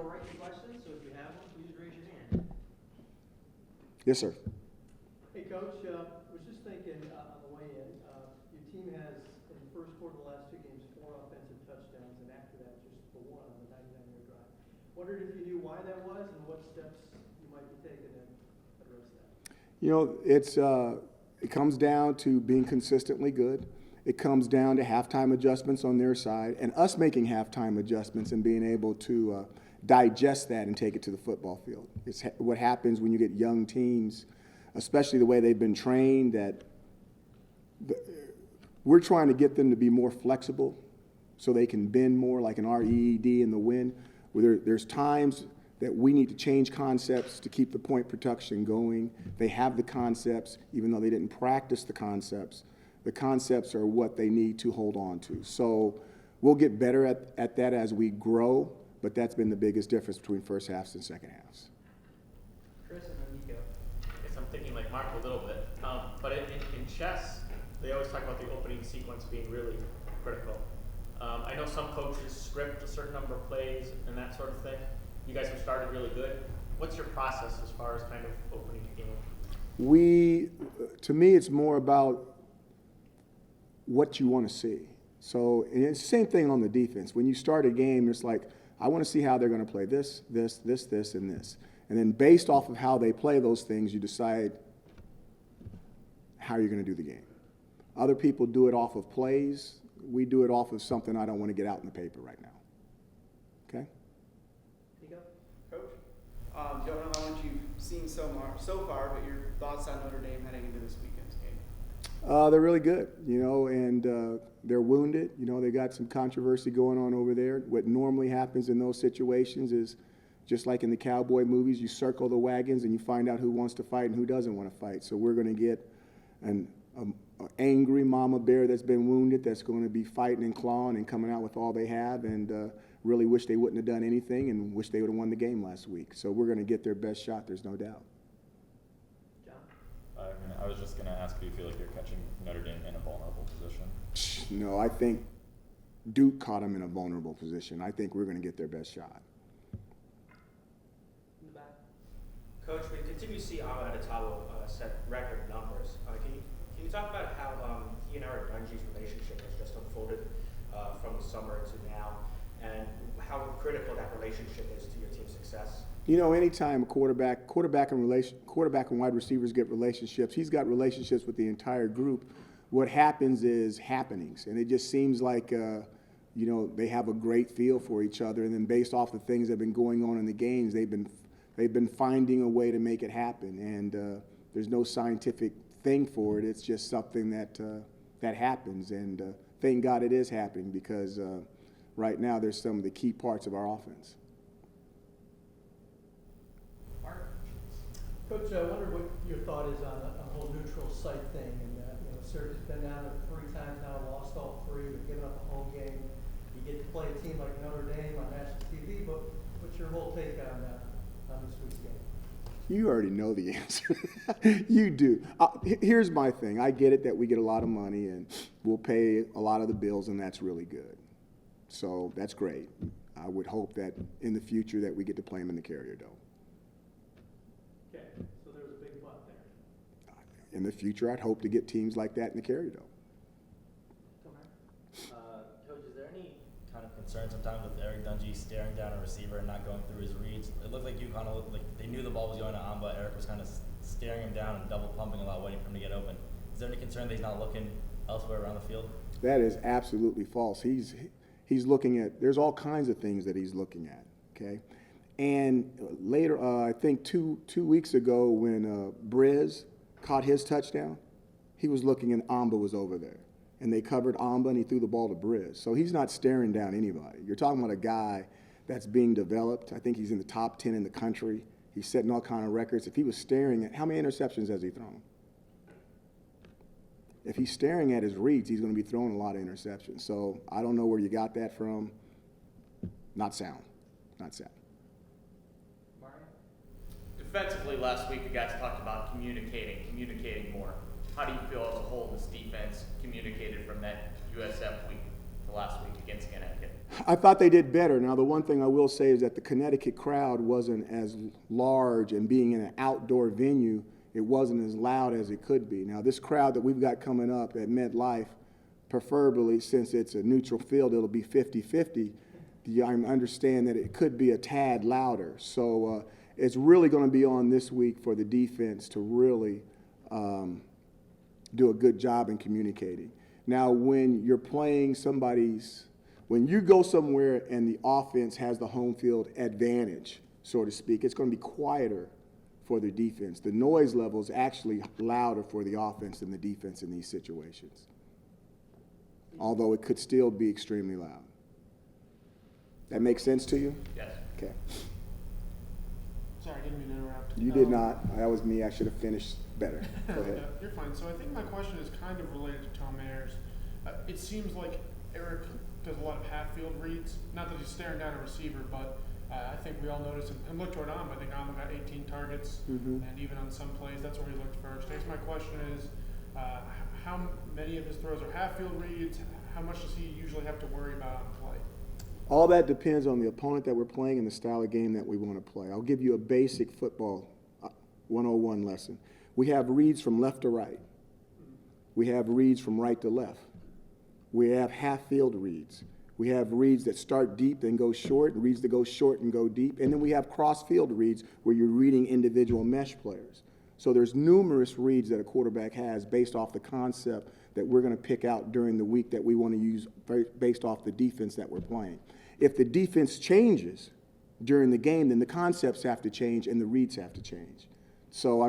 go right to questions, so if you have one, please raise your hand. Yes, sir. Hey, Coach, was just thinking on the way in, your team has, in the first quarter of the last two games, 4 offensive touchdowns, and after that, just the one on the 99-yard drive. Wondered if you knew why that was and what steps you might be taking to address that. You know, it comes down to being consistently good. It comes down to halftime adjustments on their side and us making halftime adjustments and being able to digest that and take it to the football field. It's what happens when you get young teams, especially the way they've been trained, that we're trying to get them to be more flexible so they can bend more, like an REED in the wind. Where there's times that we need to change concepts to keep the point protection going. They have the concepts, even though they didn't practice the concepts. The concepts are what they need to hold on to. So we'll get better at that as we grow, but that's been the biggest difference between first halves and second halves. Chris and then Nico. Yes, I'm thinking like Mark a little bit. But in chess, they always talk about the opening sequence being really critical. I know some coaches script a certain number of plays and that sort of thing. You guys have started really good. What's your process as far as kind of opening the game? To me, it's more about what you want to see. So and it's the same thing on the defense. When you start a game, it's like, I want to see how they're going to play this, and this. And then based off of how they play those things, you decide how you're going to do the game. Other people do it off of plays. We do it off of something I don't want to get out in the paper right now. Okay? Nico? Coach? Don't know how much you've seen so far, but your thoughts on Notre Dame heading into this weekend's game? They're really good, and they're wounded. They got some controversy going on over there. What normally happens in those situations is, just like in the cowboy movies, you circle the wagons and you find out who wants to fight and who doesn't want to fight. So we're going to get an angry mama bear that's been wounded, that's going to be fighting and clawing and coming out with all they have, and really wish they wouldn't have done anything and wish they would have won the game last week. So we're going to get their best shot, there's no doubt. I was just going to ask, do you feel like you're catching Notre Dame in a vulnerable position? No, I think Duke caught them in a vulnerable position. I think we're going to get their best shot. In the back. Coach, we continue to see Ama Adebayo set record numbers. Can you talk about how he and Eric Dungy's relationship has just unfolded from the summer to now, and how critical that relationship is to your team's success? Anytime a quarterback and wide receivers get relationships, he's got relationships with the entire group. What happens is happenings, and it just seems like they have a great feel for each other, and then based off the things that have been going on in the games, they've been finding a way to make it happen, and there's no scientific thing for it. It's just something that happens, and thank God it is happening, because right now there's some of the key parts of our offense. Coach, I wonder what your thought is on the whole neutral site thing. And Syracuse has been down there 3 times now, lost all 3, but given up a home game. You get to play a team like Notre Dame on national TV, but what's your whole take on this week's game? You already know the answer. You do. Here's my thing. I get it that we get a lot of money and we'll pay a lot of the bills, and that's really good. So that's great. I would hope that in the future that we get to play them in the Carrier Dome. Okay, so there's a big but there. In the future, I'd hope to get teams like that in the Carrier Dome. Coach, is there any kind of concern sometimes with Eric Dungy staring down a receiver and not going through his reads? It looked like you kind of looked like they knew the ball was going to Amba. Eric was kind of staring him down and double pumping a lot, waiting for him to get open. Is there any concern that he's not looking elsewhere around the field? That is absolutely false. He's looking at, there's all kinds of things that he's looking at, okay? And later, I think two weeks ago when Briz caught his touchdown, he was looking and Amba was over there. And they covered Amba and he threw the ball to Briz. So he's not staring down anybody. You're talking about a guy that's being developed. I think he's in the top 10 in the country. He's setting all kind of records. If he was staring at, how many interceptions has he thrown? If he's staring at his reads, he's going to be throwing a lot of interceptions. So I don't know where you got that from. Not sound. Not sound. Defensively, last week, you guys talked about communicating more. How do you feel as a whole this defense communicated from that USF week to last week against Connecticut? I thought they did better. Now, the one thing I will say is that the Connecticut crowd wasn't as large, and being in an outdoor venue, it wasn't as loud as it could be. Now, this crowd that we've got coming up at MetLife, preferably since it's a neutral field, it'll be 50-50. I understand that it could be a tad louder. So it's really going to be on this week for the defense to really do a good job in communicating. Now, when you're playing when you go somewhere and the offense has the home field advantage, so to speak, it's going to be quieter for the defense. The noise level is actually louder for the offense than the defense in these situations, although it could still be extremely loud. That makes sense to you? Yes. Okay. Sorry, I didn't mean to interrupt. You did not. That was me. I should have finished better. Go ahead. You're fine. So I think my question is kind of related to Tom Ayers. It seems like Eric does a lot of half-field reads. Not that he's staring down a receiver, but I think we all noticed, and look toward Amba. I think Amba got 18 targets, and even on some plays, that's where he looked first. I guess my question is, how many of his throws are half-field reads? How much does he usually have to worry about on play? All that depends on the opponent that we're playing and the style of game that we want to play. I'll give you a basic football 101 lesson. We have reads from left to right. We have reads from right to left. We have half-field reads. We have reads that start deep, then go short, and reads that go short and go deep. And then we have cross-field reads where you're reading individual mesh players. So there's numerous reads that a quarterback has based off the concept that we're going to pick out during the week that we want to use based off the defense that we're playing. If the defense changes during the game, then the concepts have to change and the reads have to change. So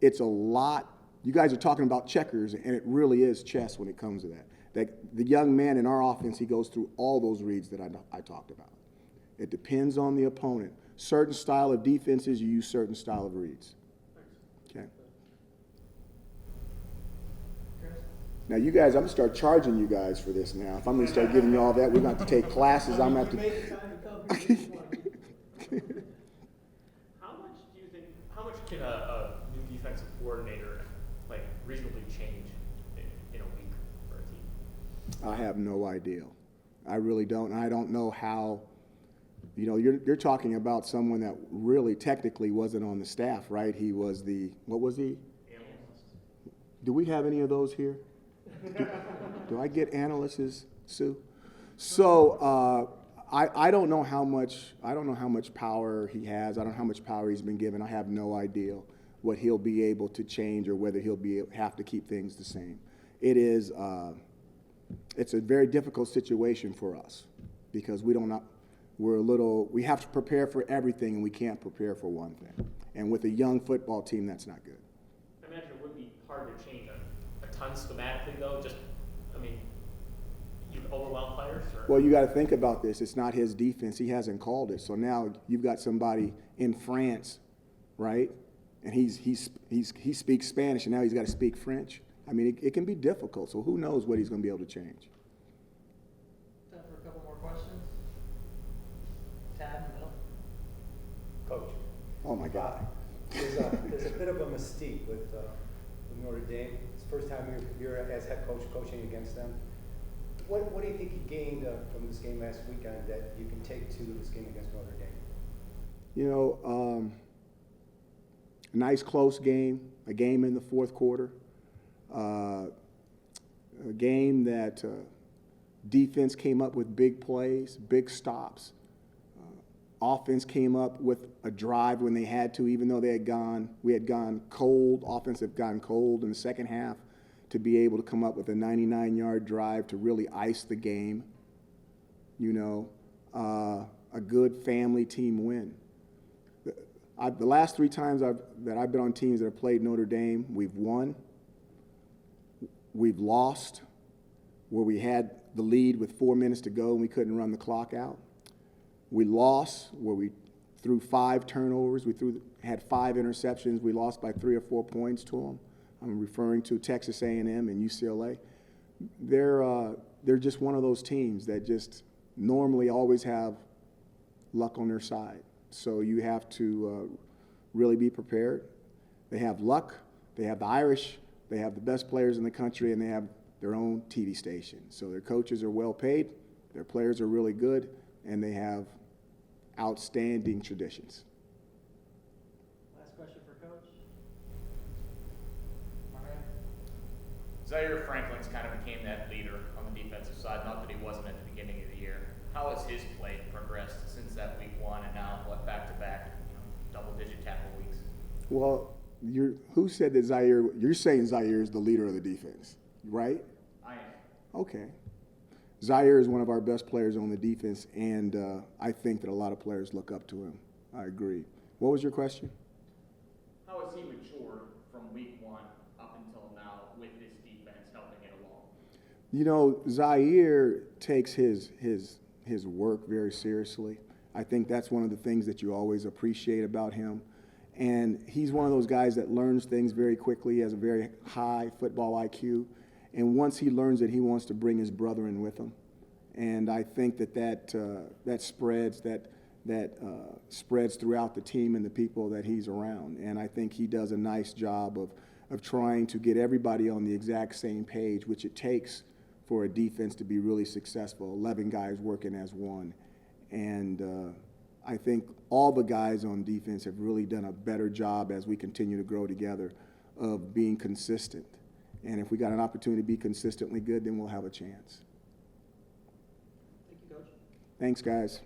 it's a lot. You guys are talking about checkers, and it really is chess when it comes to that. That the young man in our offense, he goes through all those reads that I talked about. It depends on the opponent. Certain style of defenses, you use certain style of reads. Okay. Now, you guys, I'm going to start charging you guys for this now. If I'm going to start giving you all that, we're going to have to take classes. I'm going to have to. How much can a new defensive coordinator reasonably change in a week for a team? I have no idea. I really don't. And I don't know how. You're talking about someone that really technically wasn't on the staff, right? He was what was he? Analyst. Do we have any of those here? Do I get analysts, Sue? So I don't know how much power he has. I don't know how much power he's been given. I have no idea what he'll be able to change or whether he'll have to keep things the same. It's a very difficult situation for us because we have to prepare for everything and we can't prepare for one thing. And with a young football team, that's not good. I imagine it would be hard to change a ton schematically, though. You overwhelm players? Or? Well, you got to think about this. It's not his defense. He hasn't called it. So now you've got somebody in France, right? And he speaks Spanish, and now he's got to speak French. I mean, it can be difficult. So who knows what he's going to be able to change? Time for a couple more questions. Tad in the middle. Coach. Oh my God. There's a bit of a mystique with Notre Dame. It's the first time you're as head coach coaching against them. What do you think you gained from this game last weekend that you can take to this game against Notre Dame? A nice close game, a game in the fourth quarter, a game that defense came up with big plays, big stops. Offense came up with a drive when they had to, even though we had gone cold. Offense had gone cold in the second half to be able to come up with a 99-yard drive to really ice the game. A good family team win. The last 3 times that I've been on teams that have played Notre Dame, we've won, we've lost, where we had the lead with 4 minutes to go and we couldn't run the clock out. We lost where we threw 5 turnovers. We had 5 interceptions. We lost by 3 or 4 points to them. I'm referring to Texas A&M and UCLA. They're just one of those teams that just normally always have luck on their side. So you have to really be prepared. They have luck. They have the Irish. They have the best players in the country, and they have their own TV station. So their coaches are well paid, Their players are really good, and they have outstanding traditions. Last question for Coach. Zaire Franklin's kind of became that leader on the defensive side, not that he wasn't at the beginning of the year. How has his play progressed since that week one and now, back-to-back, double-digit tackle weeks? Well, who said that Zaire, you're saying Zaire is the leader of the defense, right? I am. Okay. Zaire is one of our best players on the defense, and I think that a lot of players look up to him. I agree. What was your question? How has he matured from week one up until now with this defense helping it along? You know, Zaire takes his work very seriously. I think that's one of the things that you always appreciate about him. And he's one of those guys that learns things very quickly, has a very high football IQ. And once he learns it, he wants to bring his brother in with him. And I think that spreads throughout the team and the people that he's around. And I think he does a nice job of trying to get everybody on the exact same page, which it takes for a defense to be really successful, 11 guys working as one. And I think all the guys on defense have really done a better job as we continue to grow together of being consistent. And if we got an opportunity to be consistently good, then we'll have a chance. Thank you, Coach. Thanks, guys.